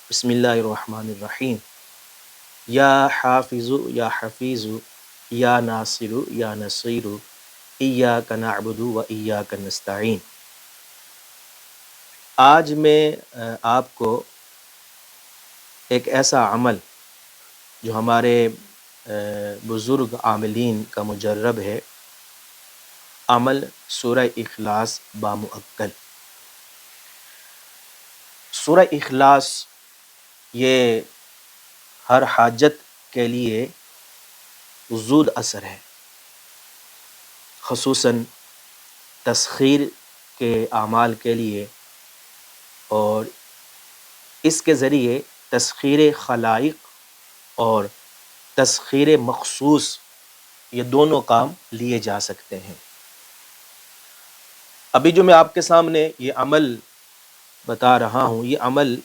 بسم اللہ الرحمن الرحیم یا حافظ یا حفیظ یا ناصر یا نصیر ایاک نعبد و ایاک نستعین۔ آج میں آپ کو ایک ایسا عمل جو ہمارے بزرگ عاملین کا مجرب ہے، عمل سورہ اخلاص بامعقل۔ سورہ اخلاص یہ ہر حاجت کے لیے زود اثر ہے، خصوصاً تسخیر کے اعمال کے لیے، اور اس کے ذریعے تسخیر خلائق اور تسخیر مخصوص یہ دونوں کام لیے جا سکتے ہیں۔ ابھی جو میں آپ کے سامنے یہ عمل بتا رہا ہوں، یہ عمل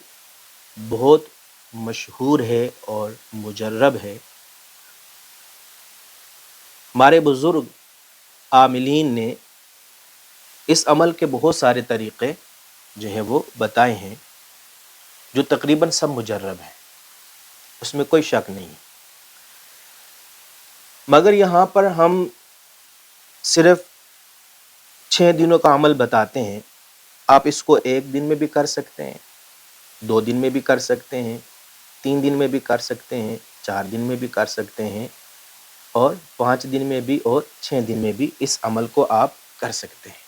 بہت مشہور ہے اور مجرب ہے۔ ہمارے بزرگ عاملین نے اس عمل کے بہت سارے طریقے جو ہیں وہ بتائے ہیں، جو تقریباً سب مجرب ہیں، اس میں کوئی شک نہیں۔ مگر یہاں پر ہم صرف 6 دنوں کا عمل بتاتے ہیں۔ آپ اس کو 1 دن میں بھی کر سکتے ہیں، 2 دن میں بھی کر سکتے ہیں، 3 دن میں بھی کر سکتے ہیں، 4 دن میں بھی کر سکتے ہیں، اور 5 دن میں بھی اور 6 دن میں بھی اس عمل کو آپ کر سکتے ہیں،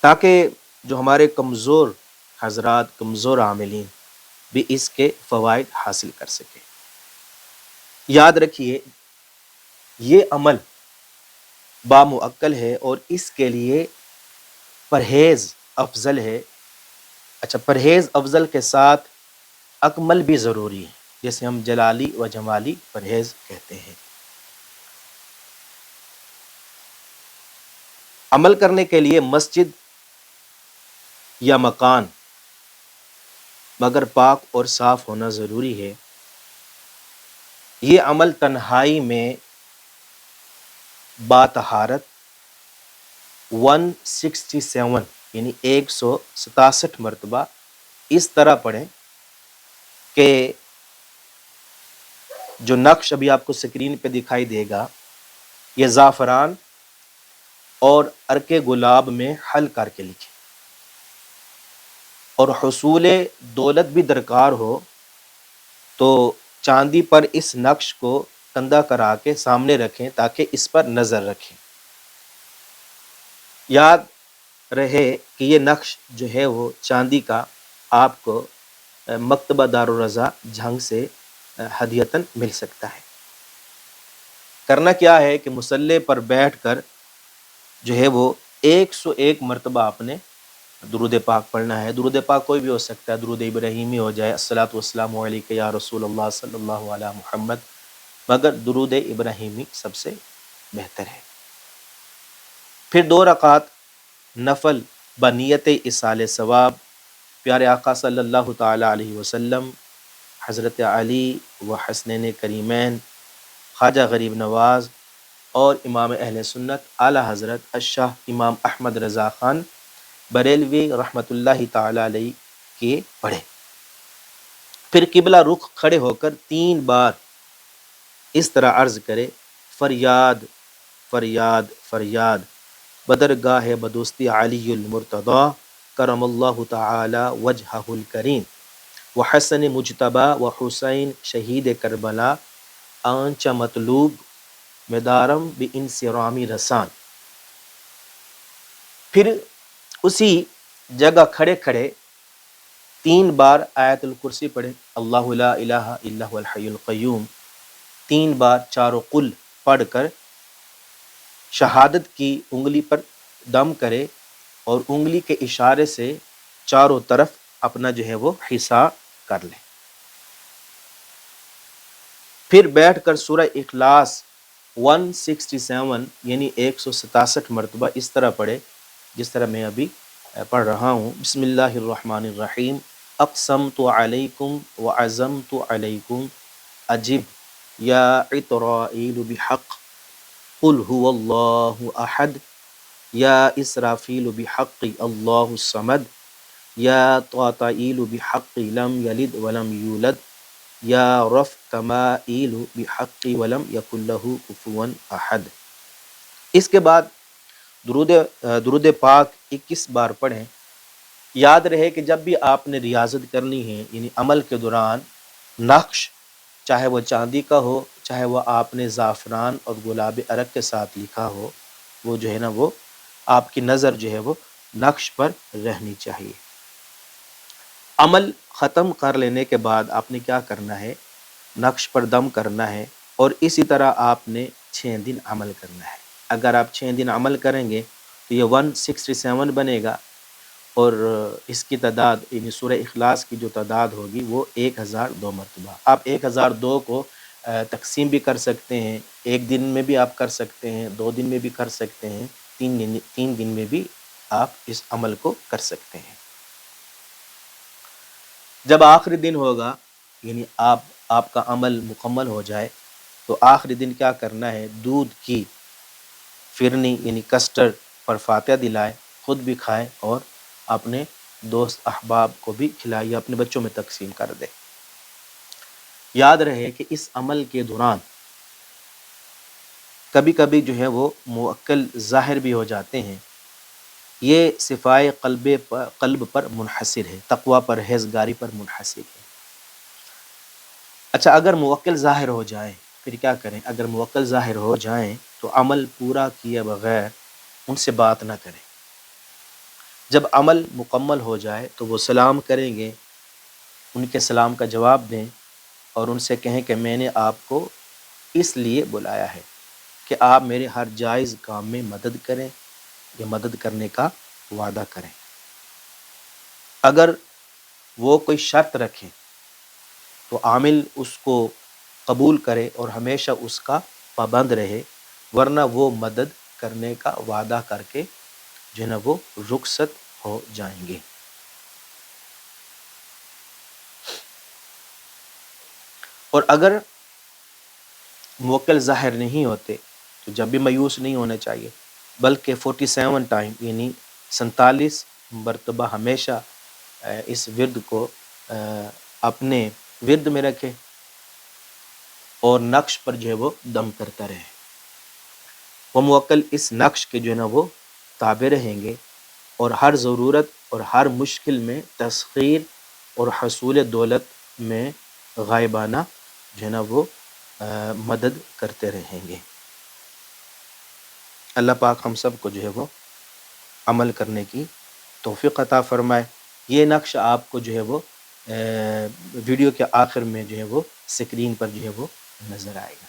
تاکہ جو ہمارے کمزور حضرات، کمزور عاملین بھی اس کے فوائد حاصل کر سکیں۔ یاد رکھیے، یہ عمل بامعقل ہے اور اس کے لیے پرہیز افضل ہے۔ اچھا، پرہیز افضل کے ساتھ اکمل بھی ضروری ہے، جیسے ہم جلالی و جمالی پرہیز کہتے ہیں۔ عمل کرنے کے لیے مسجد یا مکان مگر پاک اور صاف ہونا ضروری ہے۔ یہ عمل تنہائی میں باطہارت 167 یعنی 167 مرتبہ اس طرح پڑھیں کہ جو نقش ابھی آپ کو سکرین پہ دکھائی دے گا، یہ زعفران اور عرق گلاب میں حل کر کے لکھیں، اور حصول دولت بھی درکار ہو تو چاندی پر اس نقش کو کندہ کرا کے سامنے رکھیں تاکہ اس پر نظر رکھیں۔ یاد رہے کہ یہ نقش جو ہے وہ چاندی کا آپ کو مکتبہ دارالرضا جھنگ سے ہدیتاً مل سکتا ہے۔ کرنا کیا ہے کہ مصلی پر بیٹھ کر جو ہے وہ 101 مرتبہ آپ نے درود پاک پڑھنا ہے۔ درود پاک کوئی بھی ہو سکتا ہے، درود ابراہیمی ہو جائے، الصلاۃ والسلام علیک یا رسول اللہ صلی اللہ علیہ محمد، مگر درود ابراہیمی سب سے بہتر ہے۔ پھر 2 رکعات نفل بنیت ایصال ثواب پیارے آقا صلی اللہ تعالی علیہ وسلم، حضرت علی و حسنین کریمین، خواجہ غریب نواز اور امام اہل سنت اعلی حضرت الشاہ امام احمد رضا خان بریلوی رحمۃ اللہ تعالی علیہ کے پڑھے۔ پھر قبلہ رخ کھڑے ہو کر 3 بار اس طرح عرض کرے، فریاد فریاد فریاد بدرگاہ بدوستی علی المرتضی کرم اللہ تعالی وجہہ الکریم وحسن مجتبی وحسین شہید کربلا آنچ مطلوب مدارم بانصرامی رسان۔ پھر اسی جگہ کھڑے کھڑے 3 بار آیت الکرسی پڑھے، اللہ لا الہ الا هو الحی القیوم، 3 بار چاروں قل پڑھ کر شہادت کی انگلی پر دم کرے اور انگلی کے اشارے سے چاروں طرف اپنا جو ہے وہ حصہ کر لے۔ پھر بیٹھ کر سورہ اخلاص 167 یعنی 167 مرتبہ اس طرح پڑھے جس طرح میں ابھی پڑھ رہا ہوں۔ بسم اللہ الرحمن الرحیم، اقسمت علیکم وعزمت علیکم اجب یا عطرائیل بحق قل هو اللہ احد یا اسرافیل بحق اللہ الصمد یا طاطائیل بحق لم یلد ولم یولد یا رف کمائیل بحق ولم یکن لہ کفوا احد۔ اس کے بعد درود پاک 21 بار پڑھیں۔ یاد رہے کہ جب بھی آپ نے ریاضت کرنی ہے، یعنی عمل کے دوران، نقش چاہے وہ چاندی کا ہو، چاہے وہ آپ نے زعفران اور گلاب ارق کے ساتھ لکھا ہو، وہ جو ہے نا وہ آپ کی نظر جو ہے وہ نقش پر رہنی چاہیے۔ عمل ختم کر لینے کے بعد آپ نے کیا کرنا ہے؟ نقش پر دم کرنا ہے، اور اسی طرح آپ نے 6 دن عمل کرنا ہے۔ اگر آپ 6 دن عمل کریں گے تو یہ 167 بنے گا، اور اس کی تعداد یعنی سورہ اخلاص کی جو تعداد ہوگی وہ 1002 مرتبہ۔ آپ 1002 کو تقسیم بھی کر سکتے ہیں، ایک دن میں بھی آپ کر سکتے ہیں، 2 دن میں بھی کر سکتے ہیں، 3 دن میں بھی آپ اس عمل کو کر سکتے ہیں۔ جب آخری دن ہوگا، یعنی آپ کا عمل مکمل ہو جائے، تو آخری دن کیا کرنا ہے؟ دودھ کی فرنی یعنی کسٹرڈ پر فاتحہ دلائے، خود بھی کھائے اور اپنے دوست احباب کو بھی کھلائیے، اپنے بچوں میں تقسیم کر دے۔ یاد رہے کہ اس عمل کے دوران کبھی کبھی جو ہے وہ موکل ظاہر بھی ہو جاتے ہیں، یہ صفائے قلب پر منحصر ہے، تقوی پرہیزگاری پر منحصر ہے۔ اچھا، اگر موکل ظاہر ہو جائیں پھر کیا کریں؟ اگر موکل ظاہر ہو جائیں تو عمل پورا کیے بغیر ان سے بات نہ کریں۔ جب عمل مکمل ہو جائے تو وہ سلام کریں گے، ان کے سلام کا جواب دیں اور ان سے کہیں کہ میں نے آپ کو اس لیے بلایا ہے کہ آپ میرے ہر جائز کام میں مدد کریں یا مدد کرنے کا وعدہ کریں۔ اگر وہ کوئی شرط رکھیں تو عامل اس کو قبول کرے اور ہمیشہ اس کا پابند رہے، ورنہ وہ مدد کرنے کا وعدہ کر کے جو ہے نا وہ رخصت ہو جائیں گے۔ اور اگر موکل ظاہر نہیں ہوتے تو جب بھی مایوس نہیں ہونا چاہیے، بلکہ 47 ٹائم یعنی 47 مرتبہ ہمیشہ اس ورد کو اپنے ورد میں رکھے اور نقش پر جو ہے وہ دم کرتا رہے۔ وہ موکل اس نقش کے جو ہے نا وہ تابع رہیں گے اور ہر ضرورت اور ہر مشکل میں تسخیر اور حصول دولت میں غائبانہ جو ہے نا وہ مدد کرتے رہیں گے۔ اللہ پاک ہم سب کو جو ہے وہ عمل کرنے کی توفیق عطا فرمائے۔ یہ نقش آپ کو جو ہے وہ ویڈیو کے آخر میں جو ہے وہ اسکرین پر جو ہے وہ نظر آئے گا۔